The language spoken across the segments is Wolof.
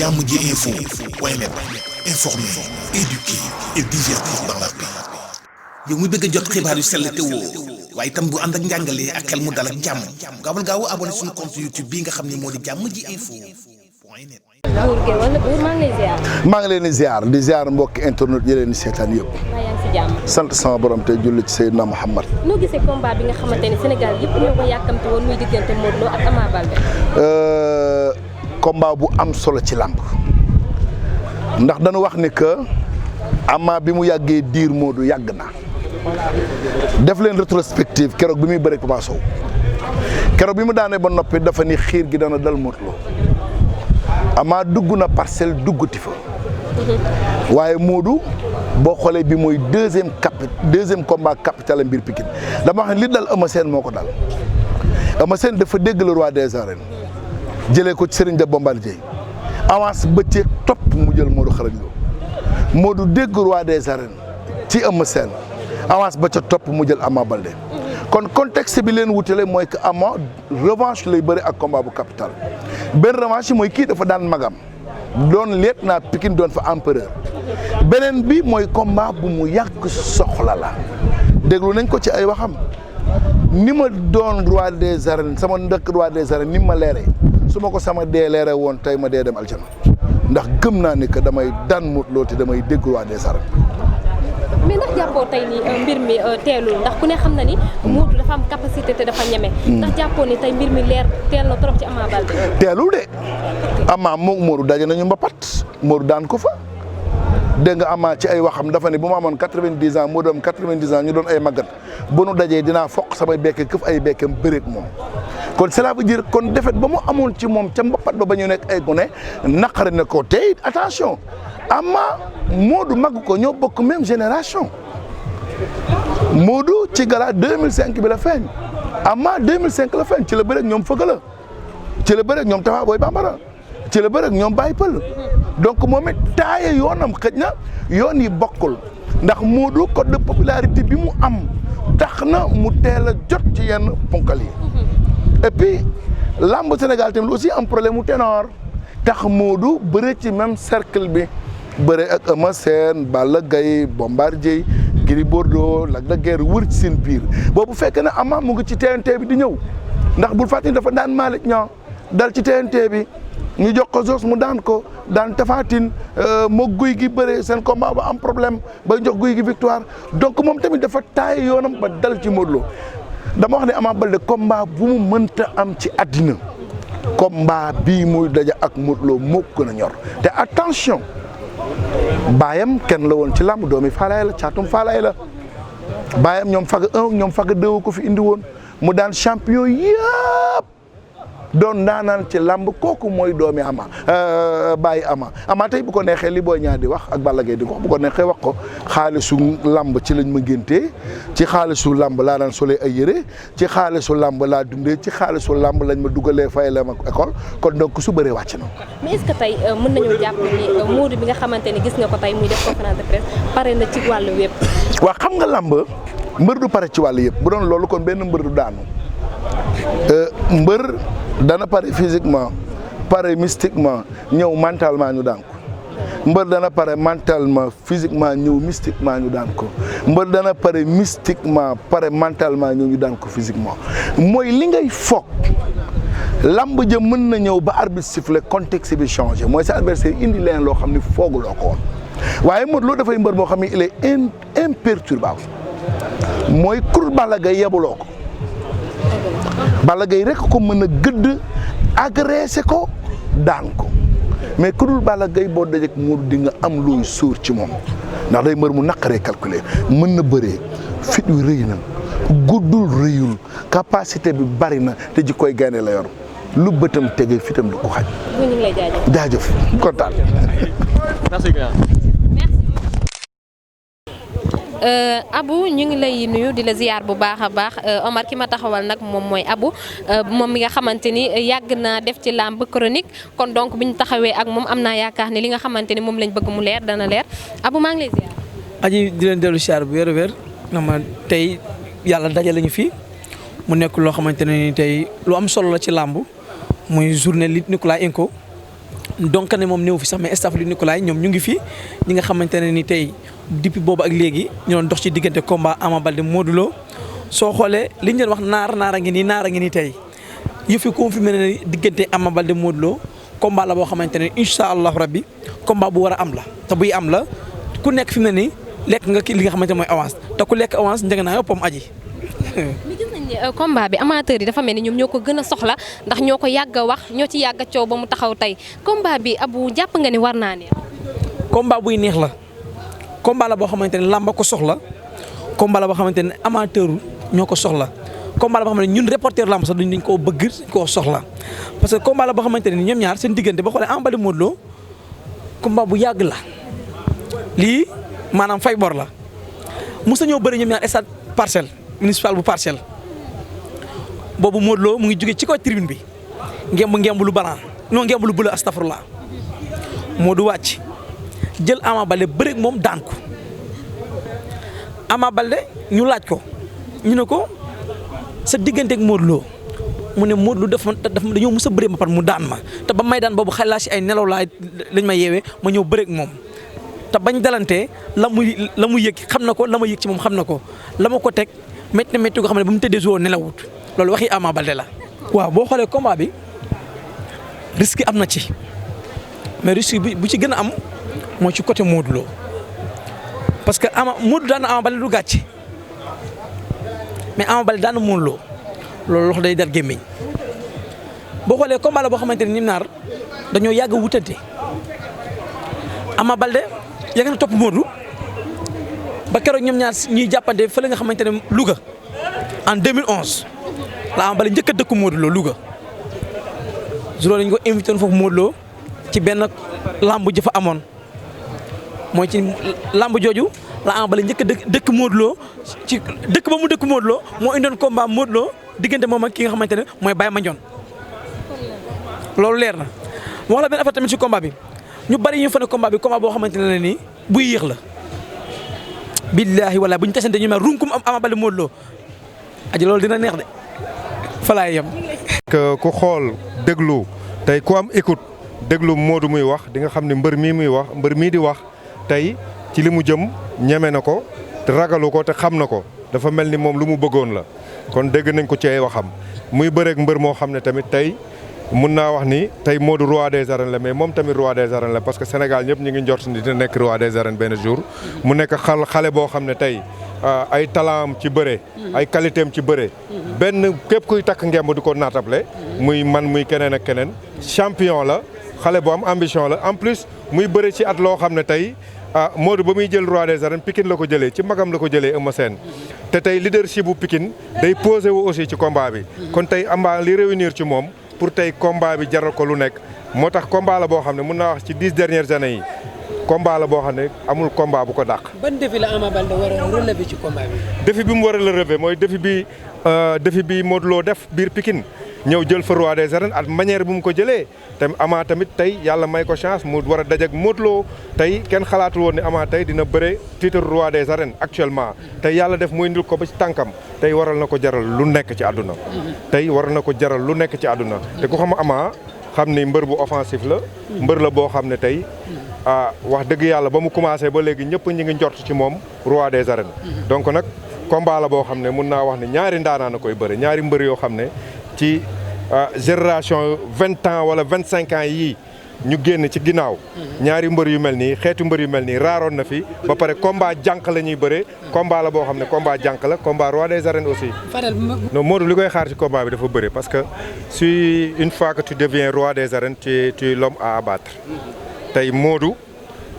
Jàmm ji info point net informer, éduquer et divertir dans la paix. yow mi bëgg a jot xibaar yu sell te woo waaye itam bu ànd ak njàngalee ak xel mu dal ak jàmm gaawal gaaw abonné suñu compte YouTube bii nga xam ne moo di Jàmm ji info point net. Buur Géwël Buur maa ngi lay ziar. maa ngi leen di ziar mbokki internet yi leen di seetaan yëpp. maa yaa ngi si jàmm. sant sama borom te julli ci Seydina Muhammad. noo gisee combat bi nga xamante ni Sénégal yëpp ñoo ko yàkkamti woon muy diggante Modou Lo ak Ama Baldé. combat bu am solo ci làmb ndax dañu wax ni que Ama bi mu yàggee diir Modou yàgg na def leen rétrospective keroog bi muy bëreeg Papa Sow keroog bi mu daanee ba noppi dafa ni xiir gi dana dal Modou Lo Ama dugg na parcelle duggati fa waaye Modou boo xoolee bi mooy deuxième combat capital mbir Pikine dama wax ne li dal Eumeu Sène moo ko dal Eumeu Sène dafa dégg le roi des arènes jëlee ko ci Serigne de Bombardier avance bëccëg topp mu jël Modou xarañ Lo Modou dégg roi des arènes ci Eumeu Sène avance ba ca topp mu jël Ama Baldé kon contexte bi leen wutale mooy que Ama revanche lay bëri ak combat bu capital benn revanche mooy kii dafa daan magam doon leet naa Pikine doon fa empereur beneen bi mooy combat bu mu yàgg soxla la déglu nañ ko ci ay waxam ni ma doon roi des arènes sama ndëkk roi des arènes ni ma leeree su ma ko sama dee leere woon tey ma dee dem aljana ndax gëm naa ni que damay daan Modou Lo te damay dégg roi des arènes. mais ndax jàppoo tey ni mbir mi teelul ndax ku ne xam na ni Modou dafa am capacité te dafa ñeme. ndax jàppoo ni tey mbir mi leer teel na trop ci Ama Baldé. teelul de Ama moom Modou daje nañu mbapat Modou daan ko fa dégg nga Ama ci ay waxam dafa ne bu ma amoon 90 ans Modou am 90 ans ñu doon ay màggat bu nu dajee dinaa foq samay bekke këf ay bekkem bëreeg moom. kon cela veut dire kon defet ba mu amoon ci moom ca mbapat ba ñu nekk ay gone naqari na ko tey attention Ama Modou mag ko ñoo bokk même génération Modou ci gala 2005 bi la feeñ Ama 2005 la feeñ ci la bëreeg ñoom fëgg la ci la bëreeg ñoom Tafa Boy Bambara ci la bëreeg ñoom Baye Pël donc moom it taaye yoonam xëj na yoon yi bokkul ndax Modou code de popularité bi mu am tax na mu teel a jot ci yenn ponkal yi et puis lamb Sénégal tamit aussi am problème mu ténor tax Modou bëre ci même cercle bi bëre ak Eumeu Sène Balla Gaye Bombardier Gris Bordeaux Lac de Guiers wër ci seen biir boobu fekk na Ama mu ngi ci TNT bi di ñëw ndax bul fàttali dafa daan Malick Niang dal ci TNT bi ñu jox ko Zos mu daan ko daan Tapha Tine moo guy gi bëre seen combat ba am problème ba jox guy gi victoire donc moom tamit dafa taay yoonam ba dal ci Modou Lo dama wax ne Ama Baldé combat bu mu mënta am ci àddina combat bii muy daja ak Modou Lo moo gën a ñor te attention baayam kenn la woon ci làmb doomi Faalaay la caatum Faalaay la baayam ñoom faga 1 ñoom faga 2 ko fi indi woon mu daan champion yëpp doon naanaan ci làmb kooku mooy doomi Ama bàyyi Ama tey bu ko neexee li Boy Niang di wax ak Balla Gaye di ko wax bu ko neexee wax ko xaalisu làmb ci lañ ma géntee ci xaalisu làmb laa daan solee ay yére ci xaalisu làmb laa dundee ci xaalisu làmb lañ ma dugalee fay la ma école kon donc su bëree wàcc na. mais est-ce que tey mën nañoo jàpp ni Modou bi nga xamante ni gis nga ko tey muy def conférence de presse pare na ci wàllu wépp. waaw xam nga làmb mbër du pare ci wàllu yëpp bu doon loolu kon benn mbër du daanu mbër dana pare physiquement pare mystiquement ñëw mentalement ñu daan ko mbër dana pare mentalement physiquement ñëw mystiquement ñu daan ko mbër dana pare mystiquement pare mentalement ñëw ñu daan ko physiquement mooy li ngay foog lamb ja mën na ñëw ba arbitre sifflé contexte bi changé mooy sa adversaire indi leen loo xam ne fooguloo ko woon waaye Modou Lo dafay mbër boo xam ne il est imperturbable mooy kur Balla Gaye yebuloo ko Balla Gaye rek ko mën a gëdd agressé ko daan ko mais ku dul Balla Gaye boo dajek Modou di nga am looy sóor ci moom ndax day mbër mu naqaree calculer mën na bëree fit wi rëy na guddul rëyul capacité bi bari na te ji koy gaynde la yor lu bëtam tege fitam du ko xaj. ñu ngi lay jaajëf kontaan. merci bien. Abou ñu ngi lay nuyu di la ziyaar bu baax a baax Omar ki ma taxawal nag moom mooy Abou moom mi nga xamante ni yàgg naa def ci làmb chronique kon donc bi ñu taxawee ak moom am naa yaakaar ne li nga xamante ni moom lañ bëgg mu leer dana leer Abou maa ngi lay ziyaar. aji di leen dellu ziyaar bu wér na ma tey yàlla dajale ñu fi mu nekk loo xamante ne ni tey lu am solo la ci làmb muy journée Luc Nicolaï Enco donc ne moom néew fi sax mais staff li Nicolas ñoom ñu ngi fi ñi nga xamante ne ni tey depuis boobu ak léegi ñu doon dox ci diggante combat Ama Baldé Modou Lo soo xoolee li ñu doon wax naar a ngi nii tey yëf yi confirmé na ne diggante Ama Baldé Modou Lo combat la boo xamante ne incha allahu rabbi combat bu war a am la te buy am la ku nekk fi mu ne nii lekk nga li nga xamante mooy avance te ku lekk avance njëg naa yoppam aji. mais gis nañ ne combat bi amateur yi dafa mel ni ñoom ñoo ko gën a soxla ndax ñoo ko yàgg a wax ñoo ci yàgg a coow ba mu taxaw tey combat bi Abou jàpp nga ni war naa neex. combat buy neex la combat la boo xamante ne làmba ko soxla combat la boo xamante ne amateur ñoo ko soxla combat la boo xamante ne ñun reporter làmb sax dañ koo bëgg koo soxla parce que combat la boo xamante ne ñoom ñaar seen diggante ba xoolee Ama Baldé Modou Lo combat bu yàgg la lii maanaam fay bor la mos a ñëw bëri ñoom ñaar stade Parcelles municipal bu Parcelles boobu Modou Lo mu ngi jóge ci kaw tribune bi ngemb lu balan non ngemb lu bëla astafurlah Modou wàcc jël Ama Baldé bëreeg moom daan ko Ama Baldé ñu laaj ko ñu ne ko sa digganteeg Modou Lo mu ne Modou Lo dafa dañoo mës a bëree ba par mu daan ma te ba may daan boobu xel laa si ay nelaw lañ ma yeewee ma ñëw bëreeg moom te bañ dalantee la mu yëg xam na ko la ma yëg ci moom xam na ko la ma ko teg métti na métti ko xam ne ba mu tëddee soo nelawut loolu waxi Ama Baldé la. waaw boo xoolee combat bi risque am na ci mais risque bi bu ci gën a am moo ci côté Modou Lo parce que Modou daan na Ama Baldé du gàcce mais Ama Baldé daan na Modou Lo loolu loxo day dar gémmiñ boo xoolee combat la boo xamante ne ñoom ñaar dañoo yàgg a wutante Ama Baldé yàgg na topp Modou ba keroog ñoom ñaar ñuy jàppante fële nga xamante ne Louga en 2011 la Ama Baldé njëkk a dëkku Modou Lo Louga jour lañu ko invité woon foofu Modou Lo ci benn lamb jëfa amoon mooy ci lamb jooju la Ama Baldé njëkk a dëkk Modou Lo ci dëkk ba mu dëkk Modou Lo moo indoon combat Modou Lo diggante moom ak ki nga xamante ne mooy Baye Mandione loolu leer na wax la benn affaire tamit ci combat bi ñu bari ñu fa ne combat bi combat boo xamante ne nii buy yéex la billaahi wala bu ñu tasante ñu mel runkum am Ama Baldé Modou Lo aji loolu dina neex de fa laay yem. ku xool déglu tey ku am écoute déglu Modou muy wax di nga xam ne mbër mii di wax tey ci li mu jëm ñeme na ko te ragalu ko te xam na ko dafa mel ni moom lu mu bëggoon la kon dégg nañ ko ci ay waxam muy bëreeg mbër moo xam ne tamit tey mun naa wax ni tey Modou roi des arènes la mais moom tamit roi des arènes la parce que Sénégal ñëpp ñu ngi njort ni dina nekk roi des arènes benn jour mu nekk xale boo xam ne tey ay talent ci bëre ay qualité am ci bëre benn képp kuy takk ngemb di ko naatable muy man muy keneen ak keneen champion la xale bu am ambition la en plus muy bëre ci at loo xam ne tey Modou ba muy jël roi des arènes Pikine la ko jëlee ci magam la ko jëlee Eumeu Sène te tey leadership bu Pikine day posé wu aussi ci combat bi kon tey amba li réunir ci moom pour tey combat bi jaral ko lu nekk moo tax combat la boo xam ne mun naa wax ci 10 dernières années yi combat la boo xam ne amul combat bu ko dàq. ban défi la Ama Baldé war a relever ci combat bi. défi bi mu war a relever mooy défi bi Modou Lo def biir Pikine ñëw jël fa roi des arènes ak manière bu mu ko jëlee te Ama tamit tey yàlla may ko chance mu war a dajeek Modou Lo tey kenn xalaatul woon ne Ama tey dina bëre titre roi des arènes actuellement tey yàlla def muy indil ko ba ci tànkam tey waral na ko jaral lu nekk ci àdduna. tey waral na ko jaral lu nekk ci àdduna te ku xam Ama xam ni mbër bu offensif la. mbër la boo xam ne tey wax dëgg yàlla ba mu commencé ba léegi ñëpp ñi ngi njort ci moom roi des arènes. donc nag combat la boo xam ne mun naa wax ne ñaari ndaanaa na koy bëre ñaari mbër yoo xam ne ci génération 20 ans wala 25 ans yii ñu génn ci ginnaaw. ñaari mbër yu mel nii xeetu mbër yu mel nii raaroon na fi ba pare combat jànq la ñuy bëree. combat la boo xam ne combat jànq la combat roi des arènes aussi. non Modou li koy xaar ci combat bi dafa bëri parce que si une fois que tu deviens roi des arènes tu es l'homme à abattre. tey Modou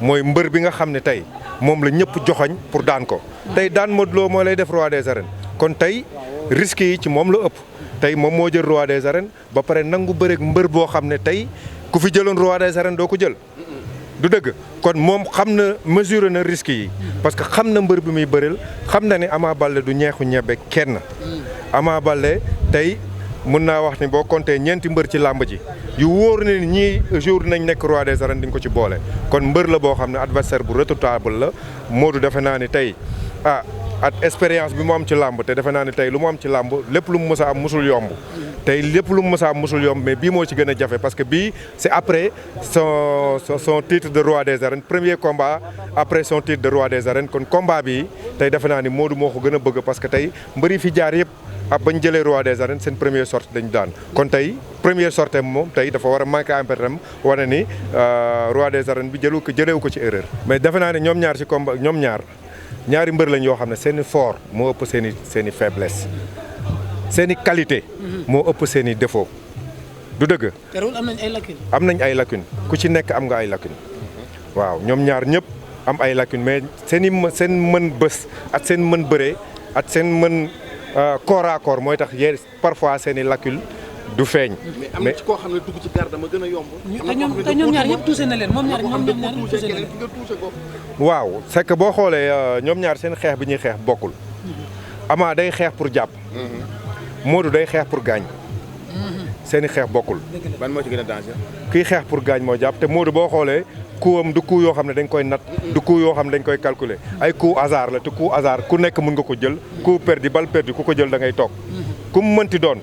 mooy mbër bi nga xam ne tey moom la ñëpp joxoñ pour daan ko. tey daan Modou Lo moo lay def roi des arènes kon tey risques yi ci moom la ëpp. tey moom moo jël roi des arènes ba pare nangu bëreeg mbër boo xam ne tey ku fi jëloon roi des arènes doo ko jël. du dëgg kon moom xam na mesurer na risques yi parce que xam na mbër bi muy bëril xam na ni Ama Baldé du ñeexu ñebe kenn. Ama Baldé tey mun naa wax ni boo compté ñeenti mbër ci làmb ji yu wóor na ni ñii jour nañ nekk roi des arènes di nga ko ci boole kon mbër la boo xam ne adversaire bu redoutable la Modou defe naa ni tey ak expérience bi mu am ci làmb te defe naa ne tey lu mu am ci làmb lépp lu mu mës a am musul yomb tey lépp lu mu mës a am musul yomb mais bii moo ci gën a jafe parce que bii c'est après son titre de roi des arènes premier combat après son titre de roi des arènes kon combat bi tey defe naa ni Modou moo ko gën a bëgg parce que tey mbëri fi jaar yëpp bañ jëlee roi des arènes seen première sortie dañu daan kon tey première sortie moom tey dafa war a manqué impérativement wane ni roi des arènes bi jëlewu ko ci erreur mais defe naa ne ñoom ñaar ci combat ñoom ñaari mbër lañ yoo xam ne seen i fort moo ëpp seen i faiblesse seen i qualité moo ëpp seen i défaut du dëgg. terewul am nañ ay lacunes. am nañ ay lacunes ku ci nekk am nga ay lacunes waaw ñoom ñaar ñëpp am ay lacunes mais seen mën bës ak seen mën bëree ak seen mën corps à corps mooy tax yéen parfois seen i lacunes du feeñ. mais am na ci koo xam ne dugg ci garde dama gën a yomb. te ñoom ñaar ñëpp touché na leen moom ñaar ñëpp touché na leen. waaw c'est que boo xoolee ñoom ñaar seen xeex bi ñuy xeex bokkul. Ama day xeex pour jàpp. Modou day xeex pour gaañ. seen i xeex bokkul. ban moo ci gën a danger. kii xeex pour gaañ moo jàpp te Modou boo xoolee kuwam du coup yoo xam ne dañ koy nat du coup yoo xam ne dañ koy calculer ay coup hasard la te coup hasard ku nekk mën nga ko jël coup perdu balle perdu ku ko jël da ngay toog ku mu mënti doon.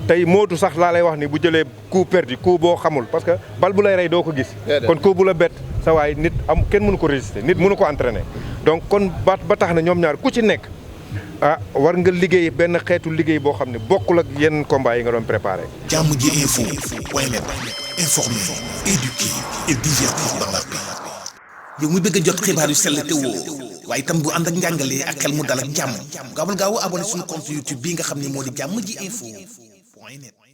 tey Modou sax laa lay wax ni bu jëlee coup perdu coup boo xamul parce que bal bu lay rey doo ko gis. kon coup bu la bett sa waay nit am kenn mënu ko résister nit mënu ko entraîner. donc kon ba tax na ñoom ñaar ku ci nekk war nga liggéey benn xeetu liggéey boo xam ne bokkul ak yenn combat yi nga doon préparé. Jàmm ji info point net informer, éduquer et divertir dans la paix. yow mi bëgg a jot xibaar yu sell te woo waaye itam bu ànd ak njàngalee ak xel mu dal ak jàmm gaawal abonné suñu compte YouTube bii nga xam ne moo di Jàmm ji info point net